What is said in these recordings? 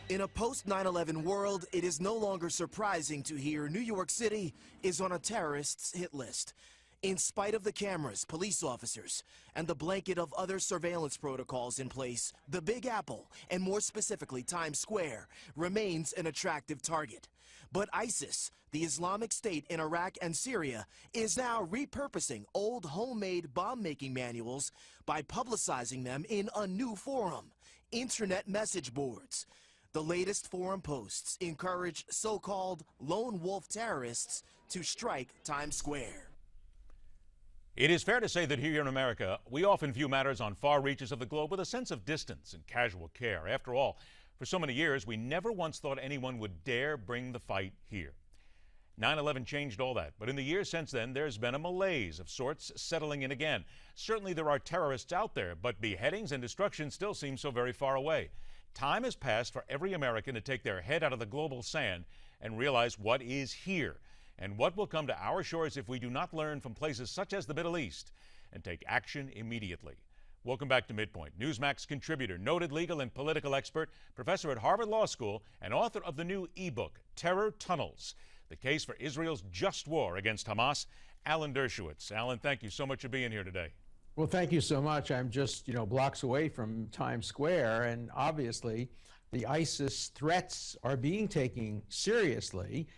In a post 9/11 world, it is no longer surprising to hear New York City is on a terrorist's hit list. In spite of the cameras, police officers, and the blanket of other surveillance protocols in place, the Big Apple, and more specifically Times Square, remains an attractive target. But ISIS, the Islamic State in Iraq and Syria, is now repurposing old homemade bomb-making manuals by publicizing them in a new forum, internet message boards. The latest forum posts encourage so-called lone wolf terrorists to strike Times Square. It is fair to say that here in America, we often view matters on far reaches of the globe with a sense of distance and casual care. After all, for so many years, we never once thought anyone would dare bring the fight here. 9/11 changed all that, but in the years since then, there's been a malaise of sorts settling in again. Certainly there are terrorists out there, but beheadings and destruction still seem so very far away. Time has passed for every American to take their head out of the global sand and realize what is here and what will come to our shores if we do not learn from places such as the Middle East and take action immediately. Welcome back to MidPoint. Newsmax contributor, noted legal and political expert, professor at Harvard Law School, and author of the new e-book, Terror Tunnels, the case for Israel's just war against Hamas, Alan Dershowitz. Alan, thank you so much for being here today. Well, thank you so much. I'm just, blocks away from Times Square, and obviously the ISIS threats are being taken seriously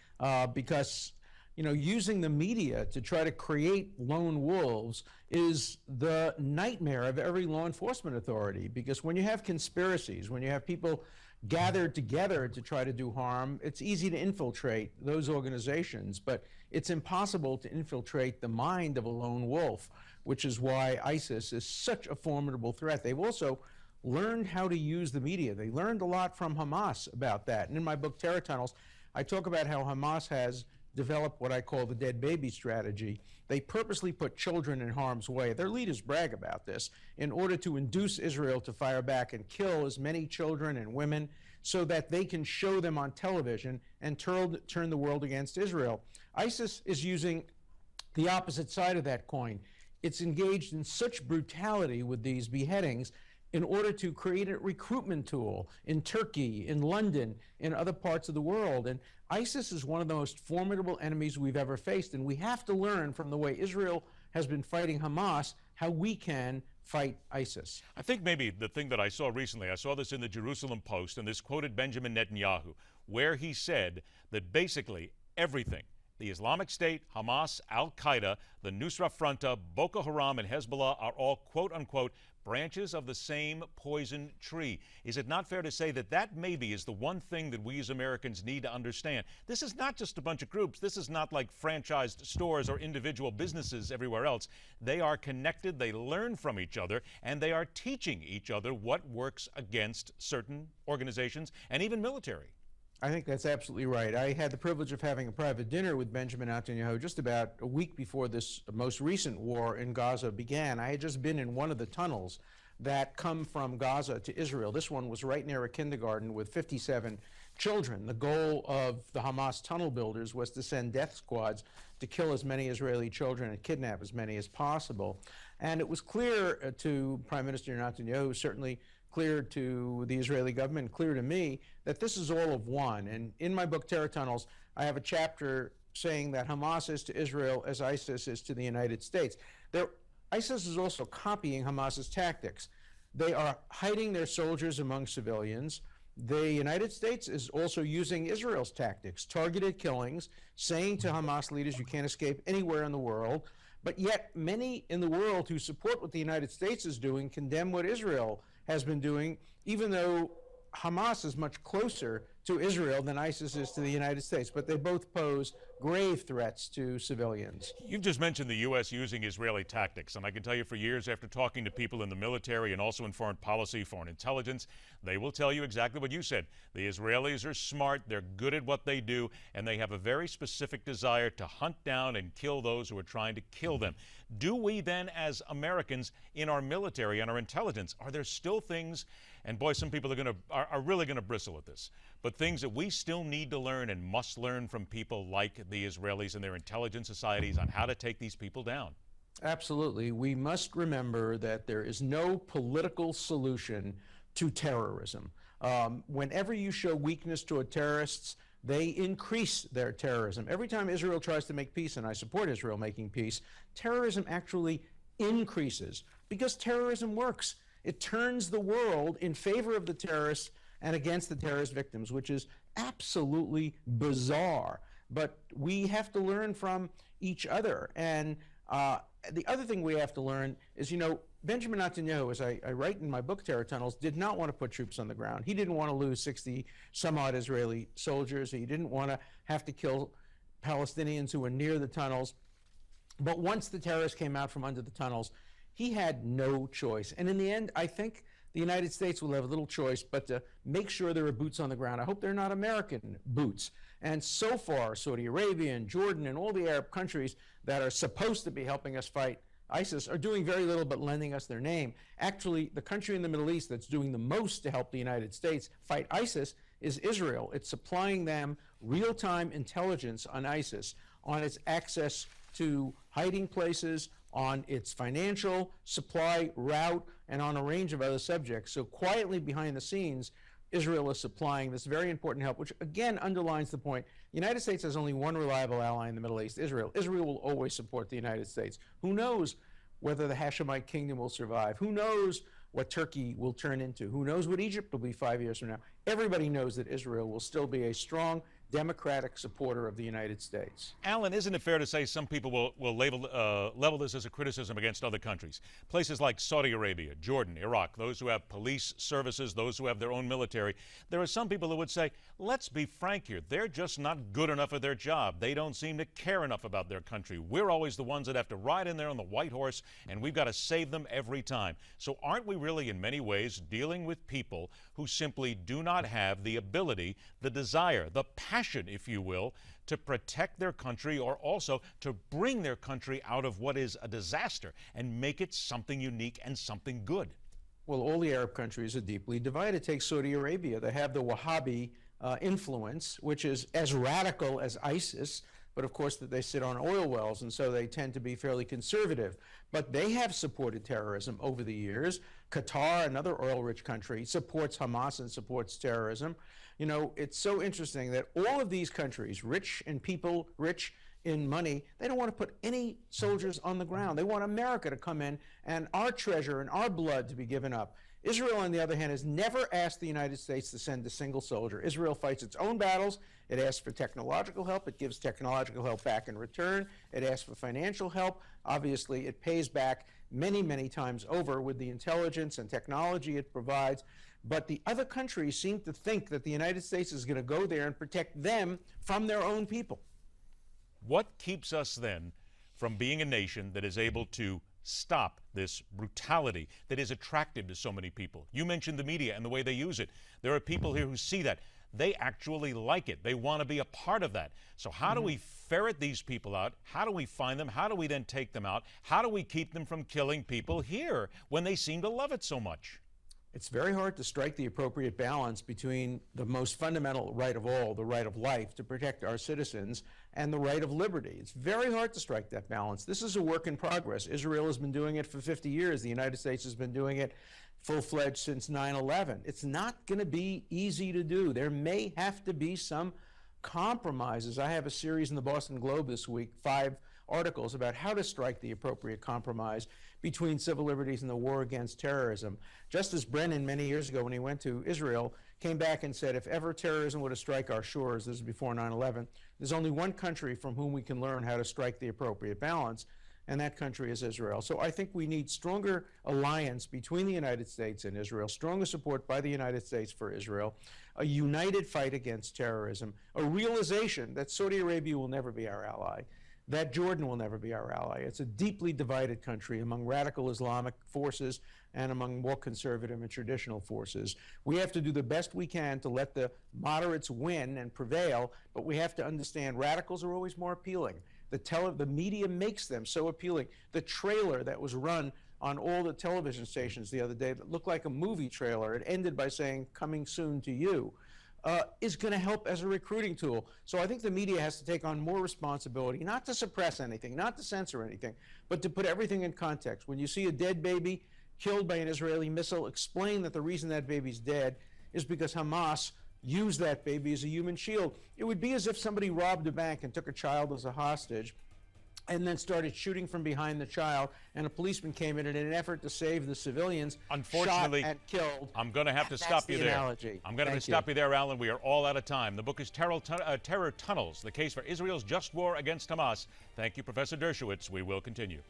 because using the media to try to create lone wolves is the nightmare of every law enforcement authority. Because when you have conspiracies, when you have people gathered together to try to do harm, it's easy to infiltrate those organizations, but it's impossible to infiltrate the mind of a lone wolf, which is why ISIS is such a formidable threat. They've also learned how to use the media. They learned a lot from Hamas about that. And in my book, Terror Tunnels, I talk about how Hamas has developed what I call the dead baby strategy. They purposely put children in harm's way. Their leaders brag about this in order to induce Israel to fire back and kill as many children and women so that they can show them on television and turn the world against Israel. ISIS is using the opposite side of that coin. It's engaged in such brutality with these beheadings in order to create a recruitment tool in Turkey, in London, in other parts of the world. And ISIS is one of the most formidable enemies we've ever faced, and we have to learn from the way Israel has been fighting Hamas how we can fight ISIS. I think maybe the thing that I saw recently, I saw this in the Jerusalem Post, and this quoted Benjamin Netanyahu, where he said that basically everything, the Islamic State, Hamas, Al-Qaeda, the Nusra Front, Boko Haram, and Hezbollah are all, quote-unquote, branches of the same poison tree. Is it not fair to say that that maybe is the one thing that we as Americans need to understand? This is not just a bunch of groups. This is not like franchised stores or individual businesses everywhere else. They are connected, they learn from each other, and they are teaching each other what works against certain organizations and even military. I think that's absolutely right. I had the privilege of having a private dinner with Benjamin Netanyahu just about a week before this most recent war in Gaza began. I had just been in one of the tunnels that come from Gaza to Israel. This one was right near a kindergarten with 57 children. The goal of the Hamas tunnel builders was to send death squads to kill as many Israeli children and kidnap as many as possible. And it was clear to Prime Minister Netanyahu, certainly clear to the Israeli government, clear to me, that this is all of one. And in my book, Terror Tunnels, I have a chapter saying that Hamas is to Israel as ISIS is to the United States. ISIS is also copying Hamas's tactics. They are hiding their soldiers among civilians. The United States is also using Israel's tactics, targeted killings, saying to Hamas leaders, you can't escape anywhere in the world. But yet many in the world who support what the United States is doing condemn what Israel has been doing, even though Hamas is much closer to Israel than ISIS is to the United States, but they both pose grave threats to civilians. You've just mentioned the U.S. using Israeli tactics, and I can tell you for years after talking to people in the military and also in foreign policy, foreign intelligence, they will tell you exactly what you said. The Israelis are smart, they're good at what they do, and they have a very specific desire to hunt down and kill those who are trying to kill them. Do we then, as Americans in our military and our intelligence, are there still things, and boy, some people are really going to bristle at this, but things that we still need to learn and must learn from people like the Israelis and their intelligence societies on how to take these people down? Absolutely. We must remember that there is no political solution to terrorism. Whenever you show weakness toward terrorists, they increase their terrorism. Every time Israel tries to make peace, and I support Israel making peace, terrorism actually increases because terrorism works. It turns the world in favor of the terrorists and against the terrorist victims, which is absolutely bizarre. But we have to learn from each other. And the other thing we have to learn is, Benjamin Netanyahu, as I write in my book, Terror Tunnels, did not want to put troops on the ground. He didn't want to lose 60 some odd Israeli soldiers. He didn't want to have to kill Palestinians who were near the tunnels. But once the terrorists came out from under the tunnels, he had no choice. And in the end, I think the United States will have little choice but to make sure there are boots on the ground. I hope they're not American boots. And so far, Saudi Arabia and Jordan and all the Arab countries that are supposed to be helping us fight ISIS are doing very little but lending us their name. Actually, the country in the Middle East that's doing the most to help the United States fight ISIS is Israel. It's supplying them real-time intelligence on ISIS, on its access to hiding places, on its financial supply route, and on a range of other subjects. So quietly behind the scenes, Israel is supplying this very important help, which again underlines the point. The United States has only one reliable ally in the Middle East, Israel. Israel will always support the United States. Who knows whether the Hashemite kingdom will survive? Who knows what Turkey will turn into? Who knows what Egypt will be 5 years from now? Everybody knows that Israel will still be a strong democratic supporter of the United States. Alan, isn't it fair to say some people will level this as a criticism against other countries? Places like Saudi Arabia, Jordan, Iraq, those who have police services, those who have their own military. There are some people who would say, let's be frank here, they're just not good enough at their job. They don't seem to care enough about their country. We're always the ones that have to ride in there on the white horse, and we've got to save them every time. So aren't we really, in many ways, dealing with people who simply do not have the ability, the desire, the passion, if you will, to protect their country, or also to bring their country out of what is a disaster and make it something unique and something good? Well, all the Arab countries are deeply divided. Take Saudi Arabia. They have the Wahhabi influence, which is as radical as ISIS, but of course that they sit on oil wells, and so they tend to be fairly conservative. But they have supported terrorism over the years. Qatar, another oil-rich country, supports Hamas and supports terrorism. It's so interesting that all of these countries, rich in people, rich in money, they don't want to put any soldiers on the ground. They want America to come in and our treasure and our blood to be given up. Israel, on the other hand, has never asked the United States to send a single soldier. Israel fights its own battles. It asks for technological help. It gives technological help back in return. It asks for financial help. Obviously, it pays back many, many times over with the intelligence and technology it provides. But the other countries seem to think that the United States is going to go there and protect them from their own people. What keeps us then from being a nation that is able to stop this brutality that is attractive to so many people? You mentioned the media and the way they use it. There are people here who see that. They actually like it. They want to be a part of that. So how do we ferret these people out? How do we find them? How do we then take them out? How do we keep them from killing people here when they seem to love it so much? It's very hard to strike the appropriate balance between the most fundamental right of all, the right of life, to protect our citizens, and the right of liberty. It's very hard to strike that balance. This is a work in progress. Israel has been doing it for 50 years. The United States has been doing it full-fledged since 9/11. It's not going to be easy to do. There may have to be some compromises. I have a series in the Boston Globe this week, 5 articles about how to strike the appropriate compromise between civil liberties and the war against terrorism. Justice Brennan, many years ago when he went to Israel, came back and said, if ever terrorism were to strike our shores, this is before 9/11, there's only one country from whom we can learn how to strike the appropriate balance, and that country is Israel. So I think we need stronger alliance between the United States and Israel, stronger support by the United States for Israel, a united fight against terrorism, a realization that Saudi Arabia will never be our ally, that Jordan will never be our ally. It's a deeply divided country among radical Islamic forces and among more conservative and traditional forces. We have to do the best we can to let the moderates win and prevail, but we have to understand radicals are always more appealing. The media makes them so appealing. The trailer that was run on all the television stations the other day that looked like a movie trailer, it ended by saying, "Coming soon to you," is going to help as a recruiting tool. So I think the media has to take on more responsibility, not to suppress anything, not to censor anything, but to put everything in context. When you see a dead baby killed by an Israeli missile, explain that the reason that baby's dead is because Hamas used that baby as a human shield. It would be as if somebody robbed a bank and took a child as a hostage and then started shooting from behind the child, and a policeman came in an effort to save the civilians, Unfortunately, shot and killed. I'm going to have to stop you there. Analogy. I'm going to have to stop you there, Alan. We are all out of time. The book is Terror Tunnels, the case for Israel's just war against Hamas. Thank you, Professor Dershowitz. We will continue.